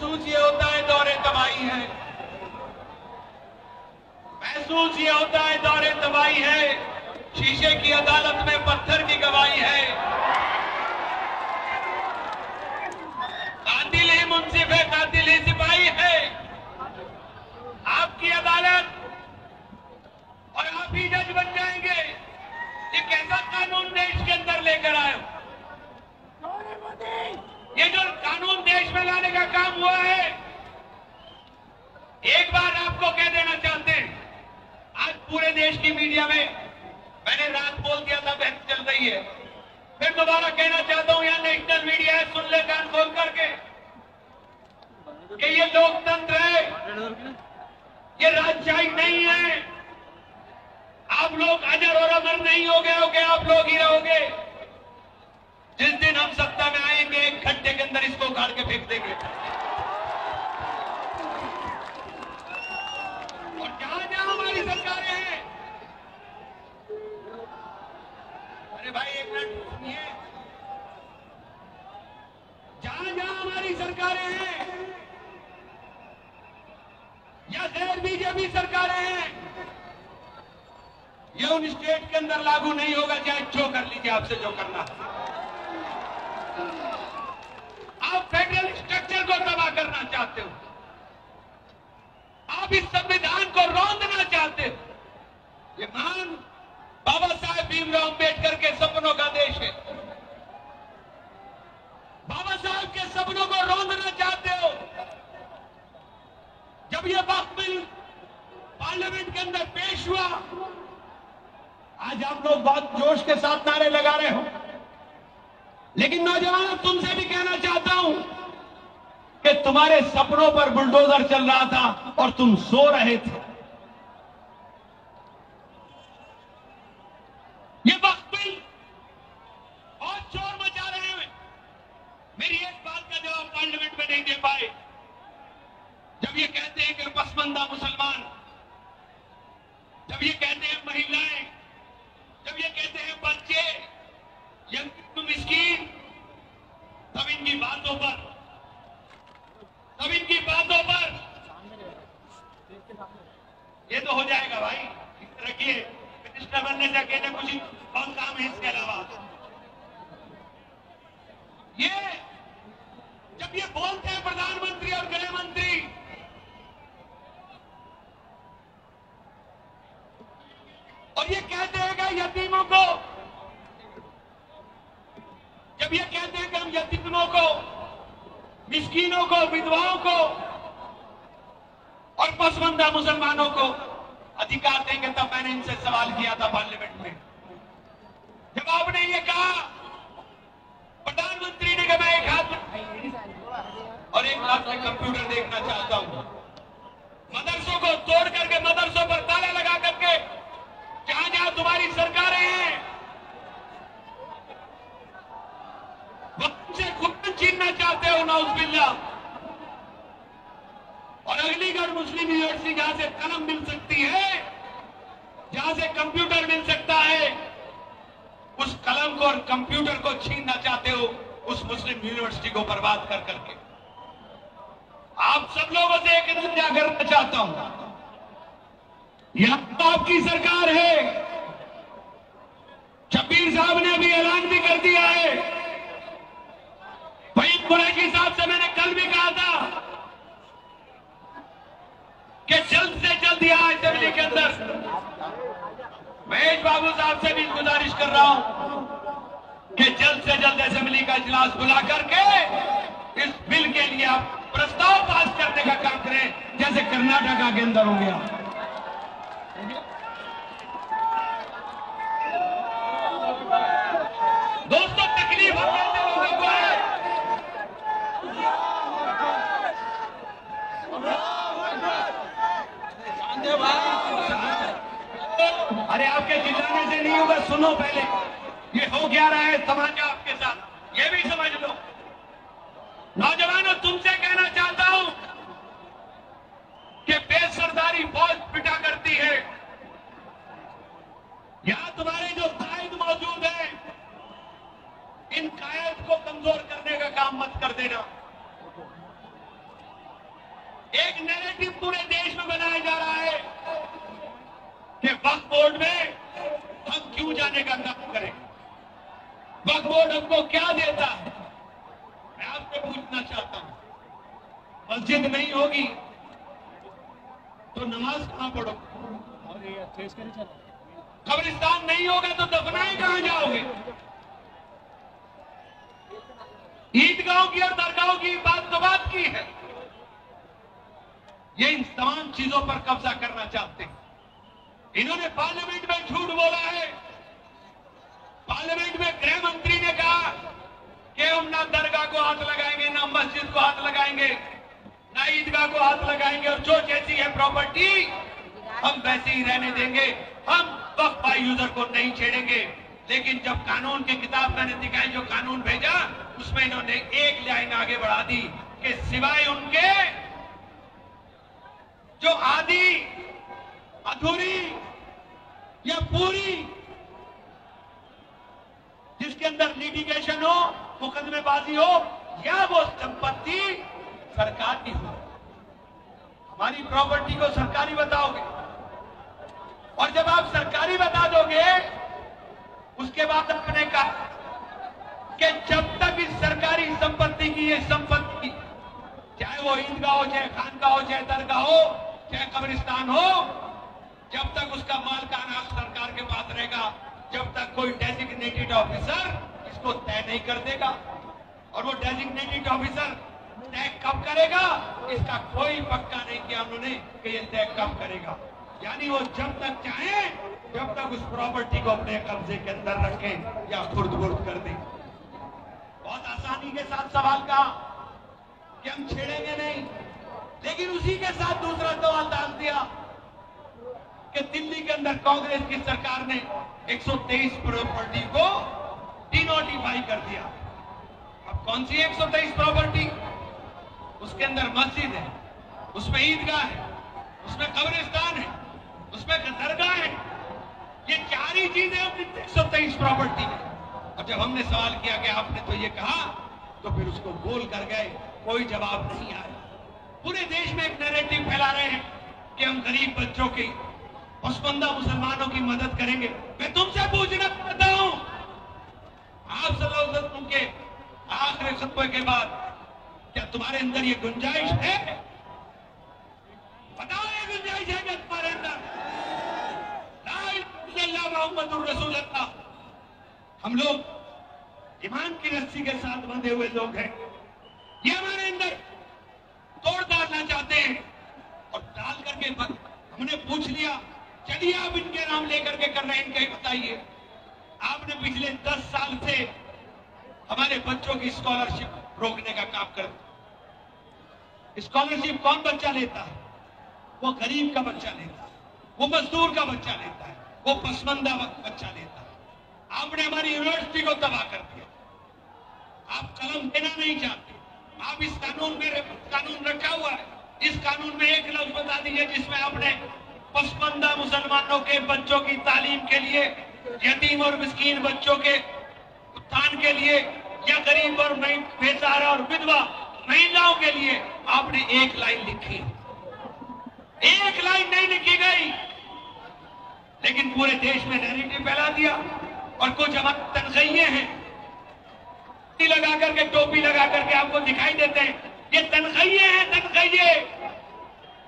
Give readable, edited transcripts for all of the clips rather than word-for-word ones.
महसूस ये होता है दौरे तबाही है, महसूस ये होता है दौरे तबाही है, शीशे की अदालत में पत्थर की गवाही है। कातिल ही मुंसिफ है, कातिल ही सिपाही है। आपकी अदालत और आप ही जज बन जाएंगे। ये कैसा कानून देश के अंदर लेकर आए हो? ये जो कानून देश में लाने का काम हुआ है, एक बार आपको कह देना चाहते हैं, आज पूरे देश की मीडिया में मैंने रात बोल दिया था बहस चल रही है, फिर दोबारा कहना चाहता हूं, यहां नेशनल मीडिया है, सुन ले कान खोल करके कि ये लोकतंत्र है, ये राजशाही नहीं है। आप लोग अजर और अमर नहीं हो गए होगे, आप लोग ही रहोगे। जिस दिन हम सत्ता में आएंगे, एक घंटे के अंदर इसको उखाड़ के फेंक देंगे। और जहां जहां हमारी सरकारें हैं, अरे भाई एक मिनट सुनिए, जहां जहां हमारी सरकारें हैं या गैर बीजेपी सरकारें हैं, ये उन स्टेट के अंदर लागू नहीं होगा, चाहे जो कर लीजिए आपसे जो करना। आप फेडरल स्ट्रक्चर को तबाह करना चाहते हो, आप इस संविधान को रौंदना चाहते हो। ये महान बाबा साहेब भीमराव अंबेडकर के सपनों का देश है। बाबा साहेब के सपनों को रौंदना चाहते हो। जब ये वक्फ बिल पार्लियामेंट के अंदर पेश हुआ, आज आप लोग बहुत जोश के साथ नारे लगा रहे हो, लेकिन नौजवानों तुमसे भी कहना चाहता हूं कि तुम्हारे सपनों पर बुलडोजर चल रहा था और तुम सो रहे थे। ये वक्त बिल और शोर मचा रहे हैं। मेरी एक बात का जवाब पार्लियामेंट में नहीं दे पाए। जब ये कहते हैं कि पसमंदा मुसलमान, जब ये कहते हैं महिलाएं, जब ये कहते हैं बच्चे, यतीम मिस्कीन, तब इनकी बातों पर ये तो हो जाएगा भाई, रखिए। मिनिस्टर बनने से अकेले कुछ बहुत काम है, इसके अलावा ये जब ये बोलते हैं प्रधानमंत्री और गृह मंत्री, और ये कहते हैं कि यतीमों को, जब ये कहते हैं कि हम यतीमों को, मिस्कीनों को, विधवाओं को और पसमंदा मुसलमानों को अधिकार देंगे, तब मैंने इनसे सवाल किया था पार्लियामेंट में। जब आपने ये कहा, प्रधानमंत्री ने कहा मैं एक हाथ और एक लाख में कंप्यूटर देखना चाहता हूं, मदरसों को तोड़ करके, मदरसों पर ताला लगा करके, जहां जहां तुम्हारी सरकारें हैं से खुद छीनना चाहते हो, नाउज़ुबिल्लाह। और अलीगढ़ मुस्लिम यूनिवर्सिटी जहां से कलम मिल सकती है, जहां से कंप्यूटर मिल सकता है, उस कलम को और कंप्यूटर को छीनना चाहते हो, उस मुस्लिम यूनिवर्सिटी को बर्बाद कर करके। आप सब लोगों से एक इंतजा करना चाहता हूं, यहां तो आपकी सरकार है, शब्बीर साहब ने अभी ऐलान भी कर दिया है, भाई कुरैशी साहब से मैंने कल भी कहा था कि जल्द से जल्द यहां असेंबली के अंदर, महेश बाबू साहब से भी गुजारिश कर रहा हूं कि जल्द से जल्द असेंबली का इजलास बुला करके इस बिल के लिए आप प्रस्ताव पास करने का काम करें, जैसे कर्नाटका के अंदर हो गया। दोस्तों, तकलीफ हम कैसे लोगों को है, अरे आपके चिल्लाने से नहीं होगा, सुनो पहले ये हो क्या रहा है तमाशा आपके साथ, ये भी समझ लो। नौजवानों, तुमसे कहना चाहता हूं कि बेसरदारी फौज पिटा करती है। यहां तुम्हारे जो कायद मौजूद हैं, इन कायद को कमजोर करने का काम मत कर देना। एक नैरेटिव पूरे देश में बनाया जा रहा है कि वक्फ बोर्ड में हम क्यों जाने का काम करें, वक्फ बोर्ड हमको क्या देता है। मैं आपसे पूछना चाहता हूं, मस्जिद नहीं होगी तो नमाज कहां पढ़ो, कब्रिस्तान नहीं होगा तो दफनाए कहां जाओगे। ईदगाहों की और दरगाहों की बात तो बात की है, ये इन तमाम चीजों पर कब्जा करना चाहते हैं। इन्होंने पार्लियामेंट में झूठ बोला है। पार्लियामेंट में गृह मंत्री ने कहा कि हम ना दरगाह को हाथ लगाएंगे, ना मस्जिद को हाथ लगाएंगे, ना ईदगाह को हाथ लगाएंगे, और जो जैसी है प्रॉपर्टी हम वैसे ही रहने देंगे, हम वक्फ बाय यूजर को नहीं छेड़ेंगे। लेकिन जब कानून की किताब मैंने दिखाई, जो कानून भेजा, उसमें इन्होंने एक लाइन आगे बढ़ा दी कि सिवाय उनके जो आधी, अधूरी या पूरी, जिसके अंदर लिटिगेशन हो, मुकदमेबाजी हो, या वो संपत्ति सरकार की हो। हमारी प्रॉपर्टी को सरकारी बताओगे, और जब आप सरकारी बता दोगे, उसके बाद आपने कहा कि जब तक इस सरकारी संपत्ति की ये संपत्ति, चाहे वो ईदगाह हो, चाहे खानका हो, चाहे दरगाह हो, चाहे कब्रिस्तान हो, जब तक उसका मालिकाना हक सरकार के पास रहेगा, जब तक कोई डेजिग्नेटेड ऑफिसर इसको तय नहीं कर देगा। और वो डेजिग्नेटेड ऑफिसर तय कब करेगा, इसका कोई पक्का नहीं किया उन्होंने कि ये तय कब करेगा। यानी वो जब तक चाहे, जब तक उस प्रॉपर्टी को अपने कब्जे के अंदर रखें या खुर्द-बुर्द कर दें। बहुत आसानी के साथ सवाल कहा कि हम छेड़ेंगे नहीं, लेकिन उसी के साथ दूसरा सवाल डाल दिया कि दिल्ली के अंदर कांग्रेस की सरकार ने 123 प्रॉपर्टी को डिनोटिफाई कर दिया। अब कौन सी 123 प्रॉपर्टी? उसके अंदर मस्जिद है, उसमें ईदगाह है, उसमें कब्रिस्तान है, उसमें दरगाह है। ये चार ही चीजें 123 प्रॉपर्टी है। और जब हमने सवाल किया कि आपने तो ये कहा, तो फिर उसको बोल कर गए, कोई जवाब नहीं आया। पूरे देश में एक नैरेटिव फैला रहे हैं कि हम गरीब बच्चों की, पसमंदा मुसलमानों की मदद करेंगे। मैं तुमसे पूछना चाहता हूं, आप सल्लल्लाहु अलैहि वसल्लम के आखिरी खुतबे के बाद क्या तुम्हारे अंदर ये गुंजाइश है? बताओ, ये गुंजाइश है क्या तुम्हारे अंदर? ला इलाहा इल्लल्लाह मुहम्मदुर रसूलुल्लाह। हम लोग ईमान की रस्सी के साथ बंधे हुए लोग हैं। ये हमारे अंदर तोड़ डालना चाहते हैं, और डाल करके हमने पूछ लिया, चलिए आप इनके नाम लेकर के कर रहे हैं, इनके बताइए। आपने पिछले 10 साल से हमारे बच्चों की स्कॉलरशिप रोकने का काम कर दिया। स्कॉलरशिप कौन बच्चा लेता है? वो गरीब का बच्चा लेता है, वो मजदूर का बच्चा लेता है, वो पसमंदा बच्चा लेता है। आपने हमारी यूनिवर्सिटी को तबाह कर दिया। आप कलम देना नहीं चाहते। आप इस कानून में कानून रखा हुआ है, इस कानून में एक लफ्ज बता दीजिए जिसमें आपने पसमंदा मुसलमानों के बच्चों की तालीम के लिए, यतीम और मिस्कीन बच्चों के उत्थान के लिए, या गरीब और बेसहारा और विधवा महिलाओं के लिए आपने एक लाइन लिखी। एक लाइन नहीं लिखी गई, लेकिन पूरे देश में नैरेटिव फैला दिया। और कुछ हमारे तनख्वाहिए हैं, लगा करके, टोपी लगा करके आपको दिखाई देते हैं, ये तनख्वाहिए हैं, तनख्वाहिए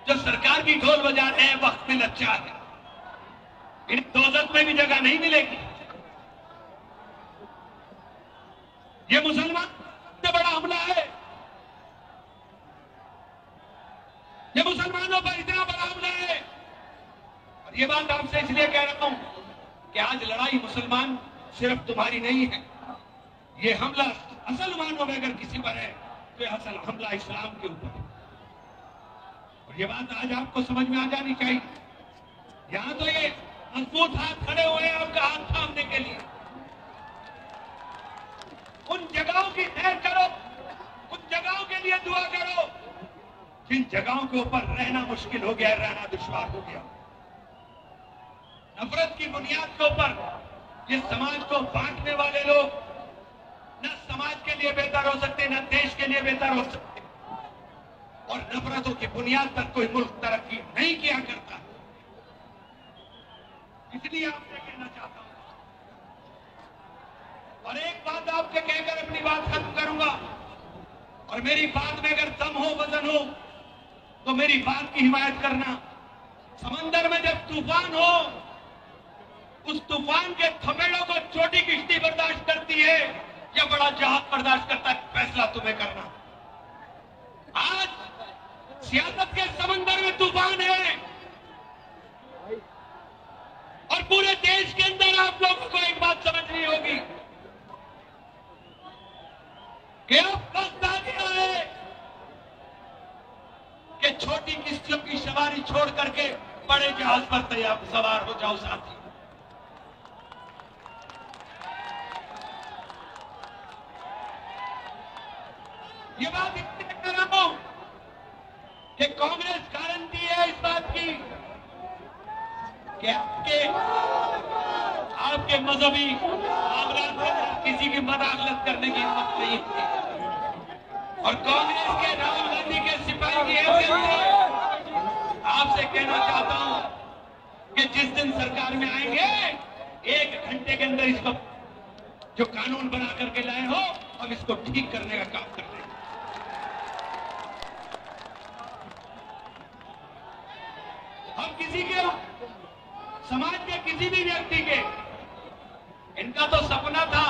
जो सरकार की ढोल बजा रहे हैं, वक्त में लच्चा है। इन दोजख में भी जगह नहीं मिलेगी। ये मुसलमान से बड़ा हमला है, ये मुसलमानों पर इतना बड़ा हमला है। और ये बात आपसे इसलिए कह रहा हूं कि आज लड़ाई मुसलमान सिर्फ तुम्हारी नहीं है। ये हमला असल मानों में अगर किसी पर है, तो ये असल हमला इस्लाम के ऊपर है। और ये बात आज आपको समझ में आ जानी चाहिए। यहां तो ये मजबूत हाथ खड़े हुए हैं आपका हाथ थामने के लिए। उन जगहों की सैर करो, उन जगहों के लिए दुआ करो जिन जगहों के ऊपर रहना मुश्किल हो गया, रहना दुश्वार हो गया। नफरत की बुनियाद के ऊपर ये समाज को बांटने वाले लोग न समाज के लिए बेहतर हो सकते, न देश के लिए बेहतर हो सकते। और नफरतों की बुनियाद पर कोई मुल्क तरक्की नहीं किया करता। इसलिए आपसे कहना चाहता हूं, और एक बात आपसे कहकर अपनी बात खत्म करूंगा, और मेरी बात में अगर दम हो, वजन हो, तो मेरी बात की हिमायत करना। समंदर में जब तूफान हो, उस तूफान के थपेड़ों को छोटी किश्ती बर्दाश्त करती है या बड़ा जहाज बर्दाश्त करता है, फैसला तुम्हें करना। आज सियासत के समंदर में तूफान है और पूरे देश के अंदर आप लोगों को एक बात समझनी होगी कि अब वक्त आ गया है कि छोटी किश्तियों की सवारी छोड़ करके बड़े जहाज पर तैयार सवार हो जाओ साथी। ये बात इसलिए कर रहा हूं कि कांग्रेस गारंटी है इस बात की कि आपके मजहबी मामलात में किसी की मदाखलत करने की हिम्मत नहीं होती। और कांग्रेस के राहुल गांधी के सिपाही की हैसियत से आपसे कहना चाहता हूं कि जिस दिन सरकार में आएंगे, 1 घंटे के अंदर इसको जो कानून बना करके लाए हो, हम इसको ठीक करने का काम कर रहे हैं। हम किसी के समाज के किसी भी व्यक्ति के, इनका तो सपना था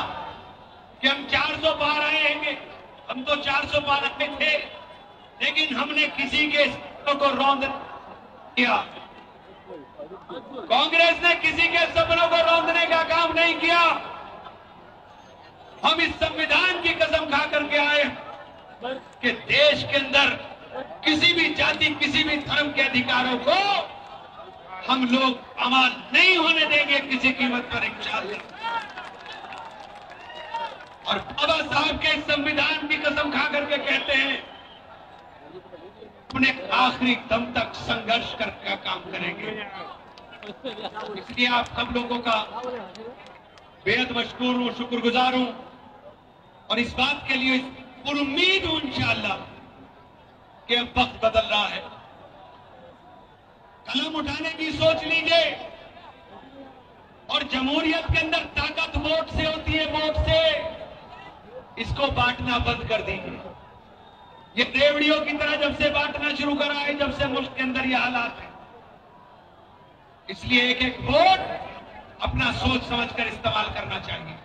कि हम 400 पार आएंगे, हम तो 400 पार आए थे, लेकिन हमने किसी के सपनों को रौंद किया। कांग्रेस ने किसी के सपनों को रौंदने का काम नहीं किया। हम इस संविधान की कसम खा करके आए कि देश के अंदर किसी भी जाति, किसी भी धर्म के अधिकारों को हम लोग अमल नहीं होने देंगे किसी कीमत पर, इंशाअल्लाह। और बाबा साहब के संविधान की कसम खा करके कहते हैं अपने आखिरी दम तक संघर्ष करके काम करेंगे। इसलिए आप सब लोगों का बेहद मशकूर हूं, शुक्रगुजार हूं, और इस बात के लिए पुरुम्मीद हूं इंशाअल्लाह कि अब वक्त बदल रहा है। कलम उठाने की सोच लीजिए, और जमहूरियत के अंदर ताकत वोट से होती है, वोट से। इसको बांटना बंद कर दीजिए। ये रेवड़ियों की तरह जब से बांटना शुरू करा है, जब से मुल्क के अंदर ये हालात है, इसलिए एक एक वोट अपना सोच समझकर इस्तेमाल करना चाहिए।